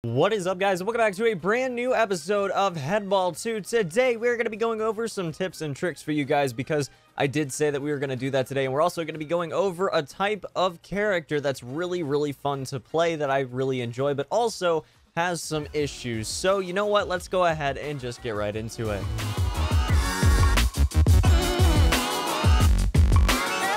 What is up, guys? Welcome back to a brand new episode of Headball 2. Today, we're going to be going over some tips and tricks for you guys because I did say that we were going to do that today. And we're also going to be going over a type of character that's really fun to play that I really enjoy, but also has some issues. So, you know what? Let's go ahead and just get right into it.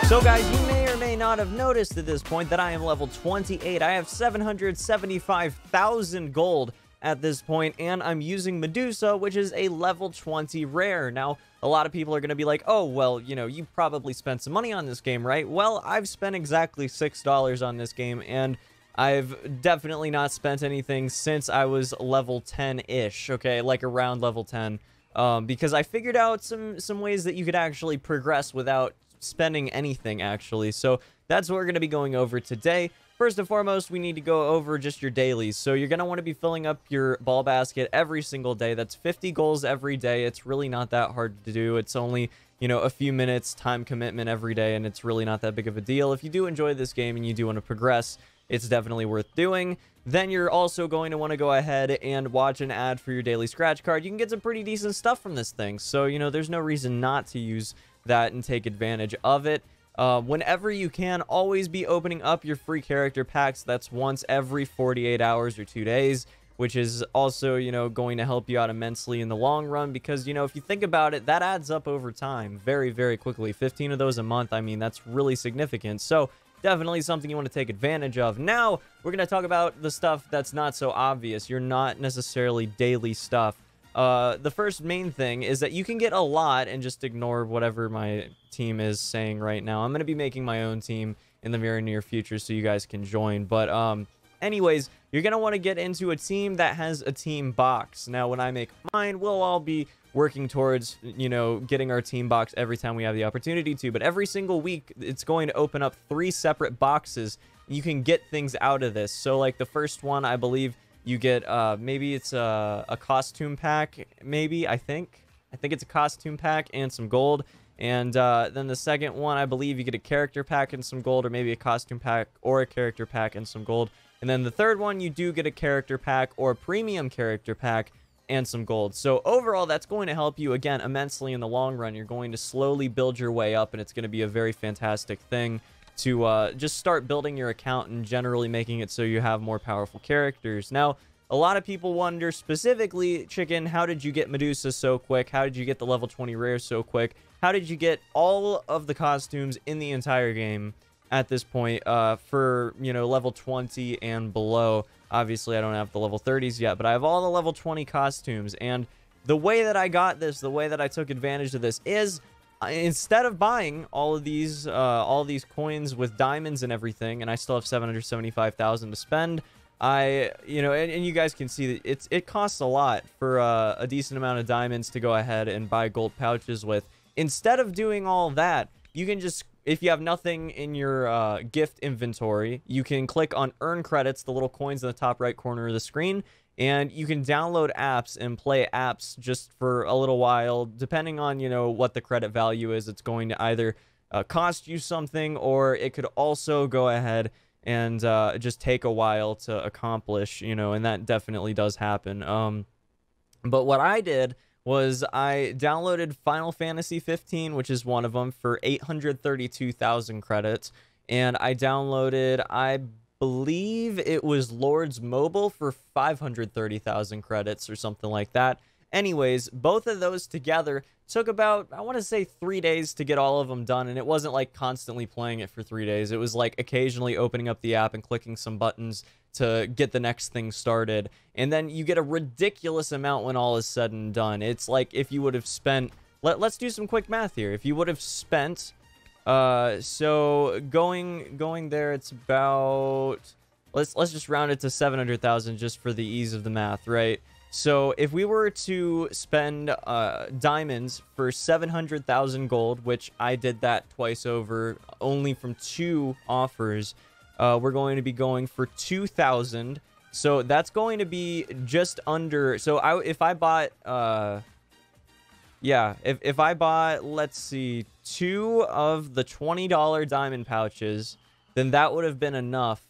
So guys, you may or may not have noticed at this point that I am level 28. I have 775,000 gold at this point, and I'm using Medusa, which is a level 20 rare. Now, a lot of people are going to be like, oh, well, you know, you probably spent some money on this game, right? Well, I've spent exactly $6 on this game, and I've definitely not spent anything since I was level 10-ish, okay? Like around level 10, because I figured out some ways that you could actually progress without spending anything, actually. So that's what we're going to be going over today. First and foremost, we need to go over just your dailies. So you're going to want to be filling up your ball basket every single day. That's 50 goals every day. It's really not that hard to do. It's only, you know, a few minutes time commitment every day, and it's really not that big of a deal. If you do enjoy this game and you do want to progress, it's definitely worth doing. Then you're also going to want to go ahead and watch an ad for your daily scratch card. You can get some pretty decent stuff from this thing. So, you know, there's no reason not to use that and take advantage of it. Whenever you can, always be opening up your free character packs. That's once every 48 hours or 2 days, which is also, you know, going to help you out immensely in the long run because, you know, if you think about it, that adds up over time very quickly. 15 of those a month, I mean, that's really significant. So definitely something you want to take advantage of. Now, we're going to talk about the stuff that's not so obvious. You're not necessarily daily stuff. The first main thing is that you can get a lot and just ignore whatever my team is saying right now. I'm going to be making my own team in the very near future so you guys can join. But anyways, you're going to want to get into a team that has a team box. Now, when I make mine, we'll all be working towards, you know, getting our team box every time we have the opportunity to. But every single week, it's going to open up 3 separate boxes. You can get things out of this. So, like, the first one, I believe you get, maybe it's a costume pack, maybe, I think it's a costume pack and some gold. And then the second one, I believe you get a character pack and some gold, or maybe a costume pack or a character pack and some gold. And then the third one, you do get a character pack or a premium character pack and some gold. So overall, that's going to help you, again, immensely in the long run. You're going to slowly build your way up, and it's going to be a very fantastic thing to just start building your account and generally making it so you have more powerful characters. Now, a lot of people wonder specifically, Chiken, how did you get Medusa so quick? How did you get the level 20 rare so quick? How did you get all of the costumes in the entire game at this point for, you know, level 20 and below? Obviously, I don't have the level 30s yet, but I have all the level 20 costumes. And the way that I got this, the way that I took advantage of this is, instead of buying all these coins with diamonds and everything, and I still have 775,000 to spend, you know, and you guys can see that it costs a lot for a decent amount of diamonds to go ahead and buy gold pouches with. Instead of doing all that, you can just, if you have nothing in your gift inventory, you can click on earn credits, the little coins in the top right corner of the screen, and you can download apps and play apps just for a little while. Depending on, you know, what the credit value is, it's going to either cost you something, or it could also go ahead and just take a while to accomplish, you know, and that definitely does happen. But what I did was I downloaded Final Fantasy 15, which is one of them, for 832,000 credits, and I downloaded, I believe it was Lord's Mobile for 530,000 credits or something like that. Anyways, both of those together took about, I want to say, 3 days to get all of them done, and it wasn't like constantly playing it for 3 days. It was like occasionally opening up the app and clicking some buttons to get the next thing started, and then you get a ridiculous amount when all is said and done. It's like if you would have spent, let's do some quick math here. If you would have spent, so going there, it's about, let's just round it to 700,000 just for the ease of the math, right? So if we were to spend diamonds for 700,000 gold, which I did that twice over, only from 2 offers, we're going to be going for 2,000. So that's going to be just under. So if I bought, yeah, if I bought, let's see, 2 of the $20 diamond pouches, then that would have been enough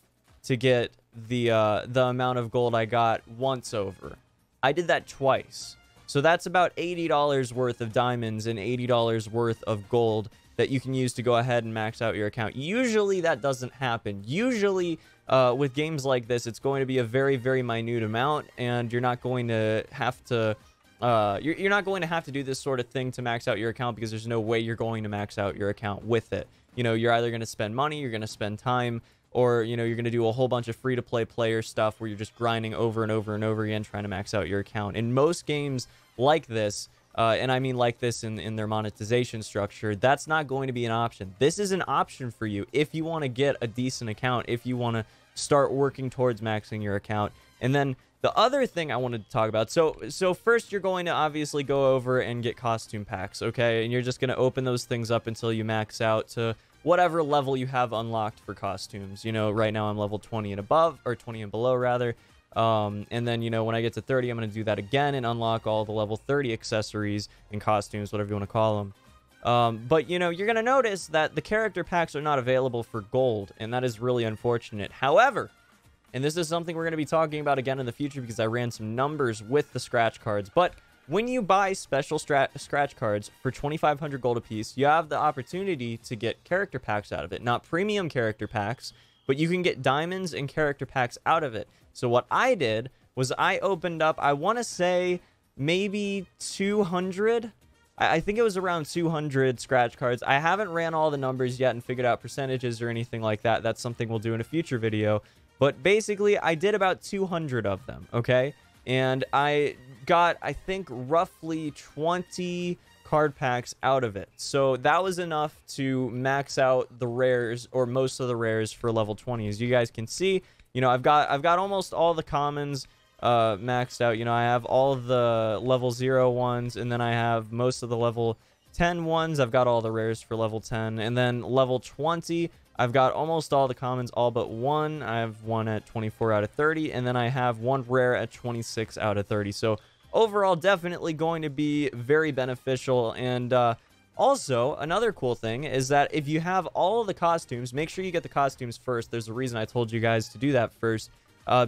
to get the amount of gold I got once over. I did that twice. So that's about $80 worth of diamonds and $80 worth of gold that you can use to go ahead and max out your account. Usually that doesn't happen. Usually with games like this, it's going to be a very, very minute amount, and you're not going to have to you're not going to have to do this sort of thing to max out your account, because there's no way you're going to max out your account with it. You know, you're either going to spend money, you're going to spend time, or, you know, you're going to do a whole bunch of free-to-play player stuff where you're just grinding over and over and over again trying to max out your account. In most games like this, and I mean like this in their monetization structure, that's not going to be an option. This is an option for you if you want to get a decent account, if you want to start working towards maxing your account. And then the other thing I wanted to talk about, so first you're going to obviously go over and get costume packs, okay? And you're just going to open those things up until you max out to whatever level you have unlocked for costumes. You know, right now I'm level 20 and above, or 20 and below rather. And then, you know, when I get to 30, I'm going to do that again and unlock all the level 30 accessories and costumes, whatever you want to call them. But, you know, you're going to notice that the character packs are not available for gold, and that is really unfortunate. However, and this is something we're going to be talking about again in the future because I ran some numbers with the scratch cards, but when you buy special scratch cards for 2,500 gold apiece, you have the opportunity to get character packs out of it. Not premium character packs, but you can get diamonds and character packs out of it. So what I did was I opened up, I want to say maybe 200. I think it was around 200 scratch cards. I haven't ran all the numbers yet and figured out percentages or anything like that. That's something we'll do in a future video. But basically, I did about 200 of them, okay? And I got, I think, roughly 20 card packs out of it. So that was enough to max out the rares, or most of the rares, for level 20. As you guys can see, you know, I've got almost all the commons maxed out. You know, I have all the level 0 ones, and then I have most of the level 10 ones. I've got all the rares for level 10. And then level 20, I've got almost all the commons, all but one. I have one at 24 out of 30, and then I have one rare at 26 out of 30. So overall, definitely going to be very beneficial. And also, another cool thing is that if you have all of the costumes, make sure you get the costumes first. There's a reason I told you guys to do that first.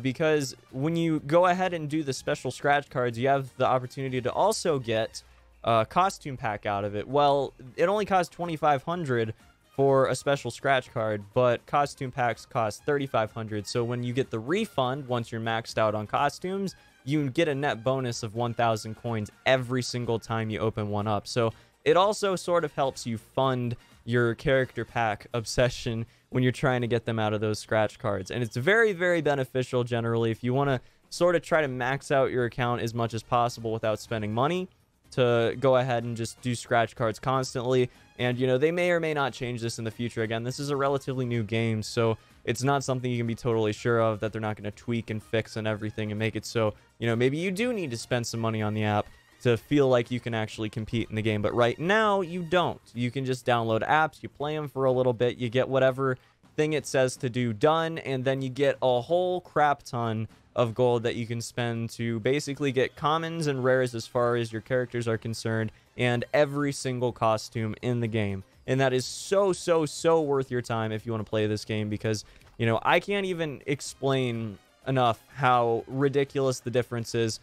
Because when you go ahead and do the special scratch cards, you have the opportunity to also get a costume pack out of it. Well, it only costs 2,500 for a special scratch card, but costume packs cost 3,500. So when you get the refund, once you're maxed out on costumes, you get a net bonus of 1,000 coins every single time you open one up. So it also sort of helps you fund your character pack obsession when you're trying to get them out of those scratch cards. And it's very, very beneficial generally if you want to sort of try to max out your account as much as possible without spending money, to go ahead and just do scratch cards constantly. And, you know, they may or may not change this in the future. Again, this is a relatively new game, so it's not something you can be totally sure of, that they're not going to tweak and fix and everything and make it so, you know, maybe you do need to spend some money on the app to feel like you can actually compete in the game. But right now, you don't. You can just download apps, you play them for a little bit, you get whatever thing it says to do done, and then you get a whole crap ton of gold that you can spend to basically get commons and rares as far as your characters are concerned, and every single costume in the game. And that is so, so, so worth your time if you want to play this game, because, you know, I can't even explain enough how ridiculous the difference is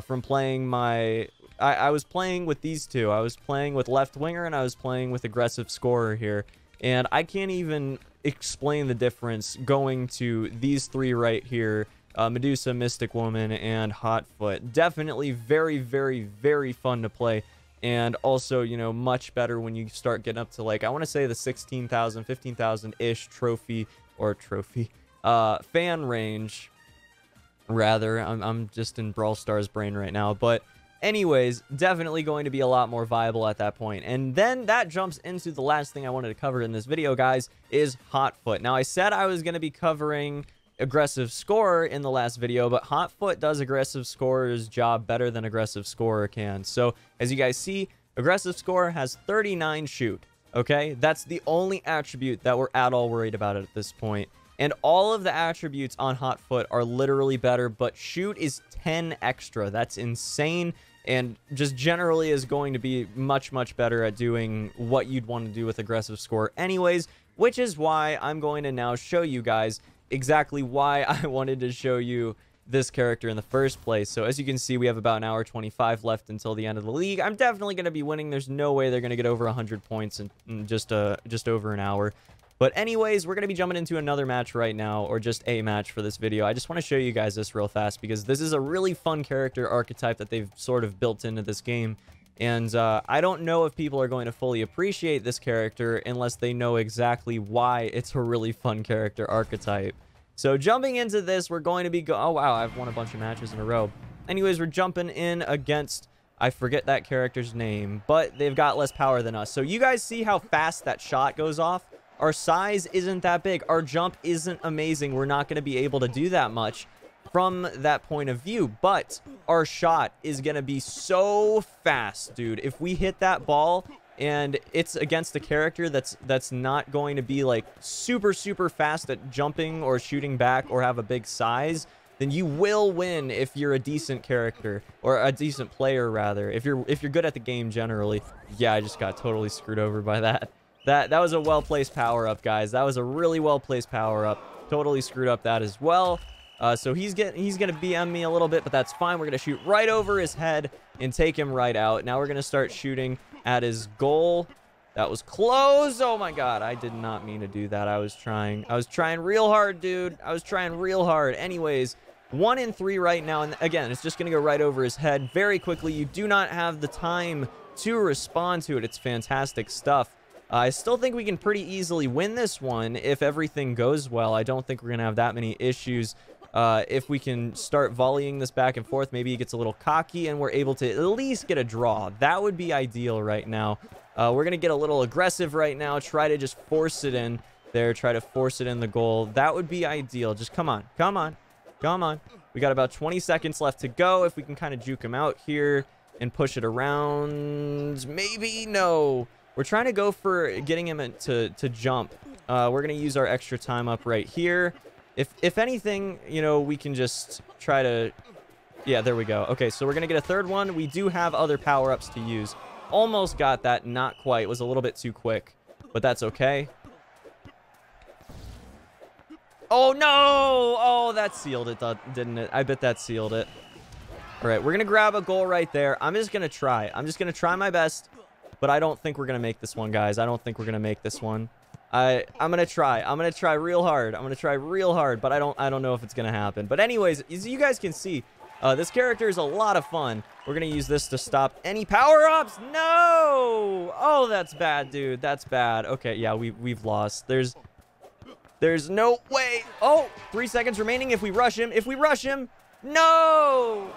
from playing my... I was playing with these two. I was playing with left winger, and I was playing with aggressive scorer here. And I can't even explain the difference going to these three right here. Medusa, Mystic Woman, and Hotfoot. Definitely very, very, very fun to play. And also, you know, much better when you start getting up to, like, I want to say the 16,000, 15,000-ish fan range, rather. I'm just in Brawl Stars brain right now. But anyways, definitely going to be a lot more viable at that point. And then that jumps into the last thing I wanted to cover in this video, guys, is Hotfoot. Now, I said I was going to be covering aggressive scorer in the last video, but Hotfoot does aggressive scorer's job better than aggressive scorer can. So as you guys see, aggressive scorer has 39 shoot. Okay, that's the only attribute that we're at all worried about at this point. And all of the attributes on Hotfoot are literally better, but shoot is 10 extra. That's insane, and just generally is going to be much, much better at doing what you'd want to do with aggressive scorer anyways, which is why I'm going to now show you guys exactly why I wanted to show you this character in the first place. So as you can see, we have about an hour 25 left until the end of the league. I'm definitely going to be winning. There's no way they're going to get over 100 points in just over an hour. But anyways, we're going to be jumping into another match right now, or just a match for this video. I just want to show you guys this real fast because this is a really fun character archetype that they've sort of built into this game. And I don't know if people are going to fully appreciate this character unless they know exactly why it's a really fun character archetype. So jumping into this, we're going to be oh wow, I've won a bunch of matches in a row. Anyways, we're jumping in against, I forget that character's name, but they've got less power than us. So you guys see how fast that shot goes off? Our size isn't that big. Our jump isn't amazing. We're not going to be able to do that much from that point of view, but our shot is going to be so fast, dude. If we hit that ball and it's against a character that's not going to be like super fast at jumping or shooting back or have a big size, then you will win if you're a decent character, or a decent player rather, if you're good at the game generally. Yeah, I just got totally screwed over by that. That was a well-placed power-up, guys. That was a really well-placed power-up. Totally screwed up that as well. So he's gonna BM me a little bit, but that's fine. We're gonna shoot right over his head and take him right out. Now we're gonna start shooting at his goal. That was close. Oh my god, I did not mean to do that. I was trying real hard, dude. I was trying real hard. Anyways, 1 in 3 right now, and again, it's just gonna go right over his head very quickly. You do not have the time to respond to it. It's fantastic stuff. I still think we can pretty easily win this one if everything goes well. I don't think we're gonna have that many issues. If we can start volleying this back and forth, maybe he gets a little cocky and we're able to at least get a draw. That would be ideal right now. We're going to get a little aggressive right now, try to just force it in there, try to force it in the goal. That would be ideal. Just come on, come on, come on. We got about 20 seconds left to go. If we can kind of juke him out here and push it around, maybe, no. We're trying to go for getting him to jump. We're going to use our extra time up right here. If anything, you know, we can just try to... Yeah, there we go. Okay, so we're going to get a third one. We do have other power-ups to use. Almost got that. Not quite. It was a little bit too quick, but that's okay. Oh, no! Oh, that sealed it, didn't it? I bet that sealed it. All right, we're going to grab a goal right there. I'm just going to try. I'm just going to try my best, but I don't think we're going to make this one, guys. I don't think we're going to make this one. I'm gonna try. I'm gonna try real hard. I'm gonna try real hard, but I don't know if it's gonna happen. But anyways, as you guys can see, this character is a lot of fun. We're gonna use this to stop any power-ups. No! Oh, that's bad, dude. That's bad. Okay, yeah, we've lost. There's no way. Oh, 3 seconds remaining. If we rush him, no!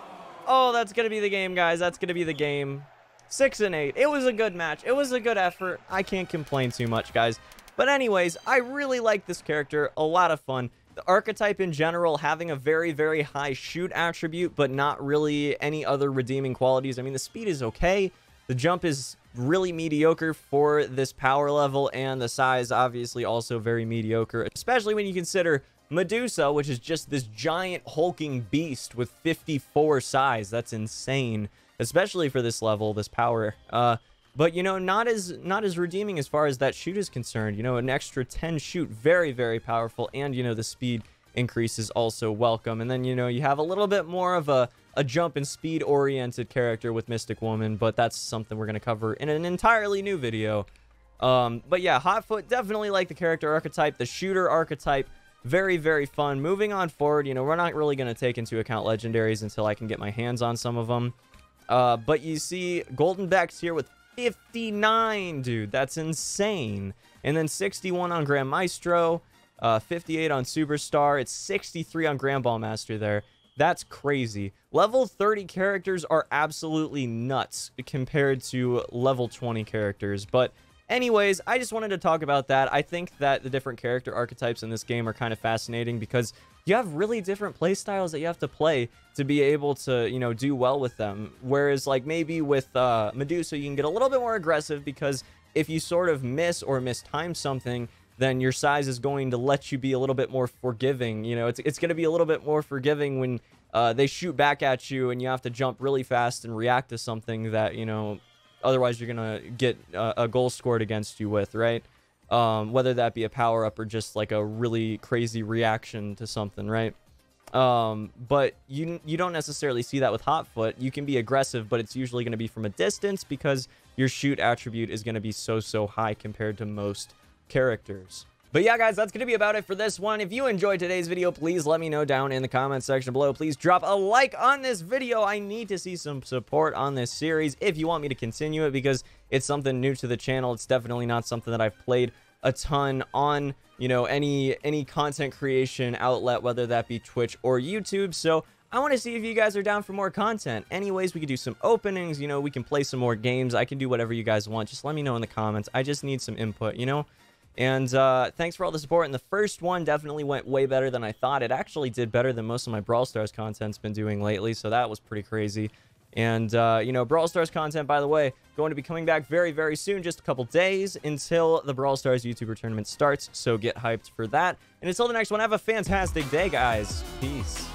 Oh, that's gonna be the game, guys. That's gonna be the game. 6 and 8. It was a good match. It was a good effort. I can't complain too much, guys. But anyways, I really like this character. A lot of fun. The archetype in general having a very high shoot attribute, but not really any other redeeming qualities. I mean, the speed is okay. The jump is really mediocre for this power level, and the size obviously also very mediocre, especially when you consider Medusa, which is just this giant hulking beast with 54 size. That's insane, especially for this level, this power. But, you know, not as redeeming as far as that shoot is concerned. You know, an extra 10 shoot, very powerful. And, you know, the speed increase is also welcome. And then, you know, you have a little bit more of a jump and speed-oriented character with Mystic Woman. But that's something we're going to cover in an entirely new video. But, yeah, Hotfoot, definitely like the character archetype. The shooter archetype, very fun. Moving on forward, you know, we're not really going to take into account legendaries until I can get my hands on some of them. But you see Golden Becks here with 59, dude. That's insane. And then 61 on Grand Maestro, 58 on Superstar. It's 63 on Grand Ball Master there. That's crazy. Level 30 characters are absolutely nuts compared to level 20 characters. But anyways, I just wanted to talk about that. I think that the different character archetypes in this game are kind of fascinating because you have really different play styles that you have to play to be able to, you know, do well with them. Whereas, like, maybe with Medusa, you can get a little bit more aggressive because if you sort of miss or mistime something, then your size is going to let you be a little bit more forgiving. You know, it's going to be a little bit more forgiving when they shoot back at you and you have to jump really fast and react to something that, you know, otherwise you're going to get a goal scored against you with, right? whether that be a power-up or just like a really crazy reaction to something, right? But you don't necessarily see that with hot foot. You can be aggressive, but it's usually going to be from a distance because your shoot attribute is going to be so high compared to most characters. But yeah, guys, that's going to be about it for this one. If you enjoyed today's video, please let me know down in the comment section below. Please drop a like on this video. I need to see some support on this series if you want me to continue it, because it's something new to the channel. It's definitely not something that I've played a ton on, you know, any content creation outlet, whether that be Twitch or YouTube. So I want to see if you guys are down for more content. Anyways, we could do some openings, you know, we can play some more games. I can do whatever you guys want. Just let me know in the comments. I just need some input, you know? And thanks for all the support. And the first one definitely went way better than I thought. It actually did better than most of my Brawl Stars content's been doing lately, so that was pretty crazy. And, you know, Brawl Stars content, by the way, going to be coming back very soon, just a couple days until the Brawl Stars YouTuber tournament starts, so get hyped for that. And until the next one, have a fantastic day, guys. Peace.